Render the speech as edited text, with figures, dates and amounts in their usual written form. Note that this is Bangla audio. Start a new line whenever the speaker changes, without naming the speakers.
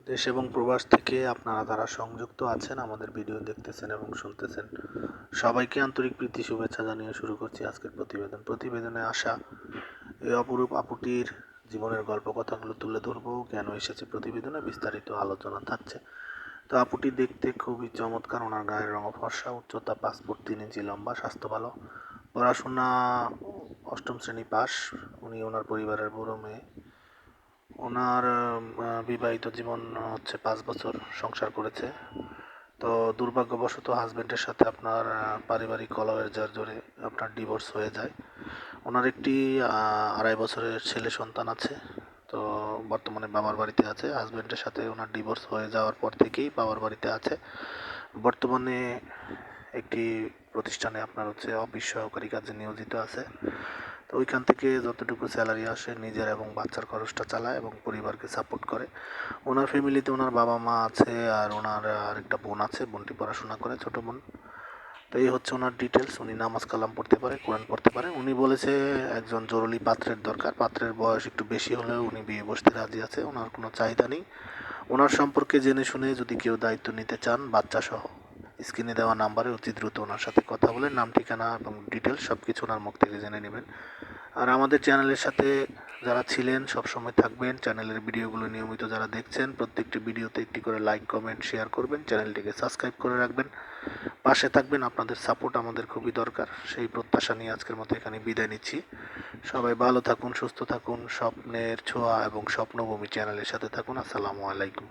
দেশ এবং প্রবাস থেকে আপনারা যারা সংযুক্ত আছেন, আমাদের ভিডিও দেখতেছেন এবং শুনতেছেন, সবাইকে আন্তরিক প্রীতি শুভেচ্ছা জানিয়ে শুরু করছি আজকের প্রতিবেদনে আসা এই অপরূপ আপুটির জীবনের গল্প কথাগুলো তুলে ধরবো। কেন এসেছে প্রতিবেদনে বিস্তারিত আলোচনা থাকছে। তো আপুটি দেখতে খুবই চমৎকার, ওনার গায়ের রঙ ফর্সা, উচ্চতা 5 ফুট 3 ইঞ্চি লম্বা, স্বাস্থ্য ভালো, পড়াশোনা 8ম শ্রেণী পাস। উনি ওনার পরিবারের বড় মেয়ে। ওনার বিবাহিত জীবন হচ্ছে 5 বছর সংসার করেছে। তো দুর্ভাগ্যবশত হাজবেন্ডের সাথে আপনার পারিবারিক কলহের জেরে আপনার ডিভোর্স হয়ে যায়। ওনার একটি 2.5 বছরের ছেলে সন্তান আছে। তো বর্তমানে বাবার বাড়িতে আছে। হাজবেন্ডের সাথে ওনার ডিভোর্স হয়ে যাওয়ার পর থেকেই বাবার বাড়িতে আছে। বর্তমানে একটি প্রতিষ্ঠানে আপনার হচ্ছে অফিস সহকারী কাজে নিয়োজিত আছে। তো ওইখান থেকে যতটুকু স্যালারি আসে নিজের এবং বাচ্চার খরচটা চালায় এবং পরিবারকে সাপোর্ট করে। ওনার ফ্যামিলিতে ওনার বাবা মা আছে, আর ওনার আরেকটা বোন আছে, বোনটি পড়াশোনা করে, ছোট বোন। তো এই হচ্ছে ওনার ডিটেলস। উনি নামাজ কালাম পড়তে পারে, কোরআন পড়তে পারে। উনি বলেছে একজন জরুরি পাত্রের দরকার, পাত্রের বয়স একটু বেশি হলেও উনি বিয়ে বসতে রাজি আছে, ওনার কোনো চাহিদা নেই। ওনার সম্পর্কে জেনে শুনে যদি কেউ দায়িত্ব নিতে চান বাচ্চা সহ, স্ক্রিনে দেওয়া নাম্বারে অতি দ্রুত ওনার সাথে কথা বলে নাম ঠিকানা এবং ডিটেলস সব কিছু ওনার মুখ থেকে জেনে নেবেন। আর আমাদের চ্যানেলের সাথে যারা ছিলেন সবসময় থাকবেন। চ্যানেলের ভিডিওগুলো নিয়মিত যারা দেখছেন, প্রত্যেকটি ভিডিওতে একটি করে লাইক কমেন্ট শেয়ার করবেন, চ্যানেলটিকে সাবস্ক্রাইব করে রাখবেন, পাশে থাকবেন। আপনাদের সাপোর্ট আমাদের খুবই দরকার। সেই প্রত্যাশা নিয়ে আজকের মতো এখানে বিদায় নিচ্ছি। সবাই ভালো থাকুন, সুস্থ থাকুন, স্বপ্নের ছোঁয়া এবং স্বপ্নভূমি চ্যানেলের সাথে থাকুন। আসসালামু আলাইকুম।